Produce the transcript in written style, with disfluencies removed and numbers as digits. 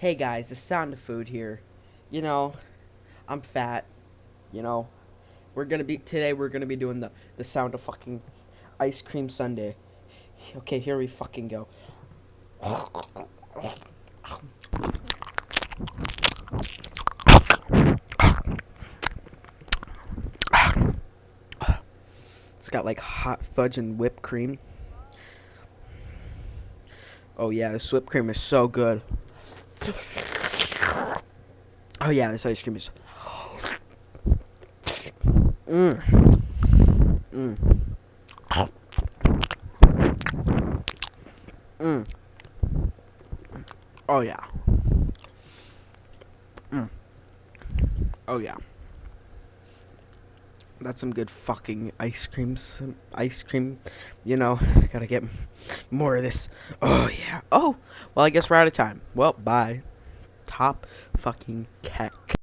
Hey guys, the sound of food here. You know, I'm fat. You know, we're gonna be doing the sound of fucking ice cream sundae. Okay, here we fucking go. It's got like hot fudge and whipped cream. Oh yeah, this whipped cream is so good. Oh yeah, this ice cream is. Mmm. Mmm. Mmm. Oh yeah. Mmm. Oh yeah. That's some good fucking ice cream. Some ice cream. Gotta get more of this. Oh yeah. Oh, well, I guess we're out of time. Well, bye. Top fucking cat.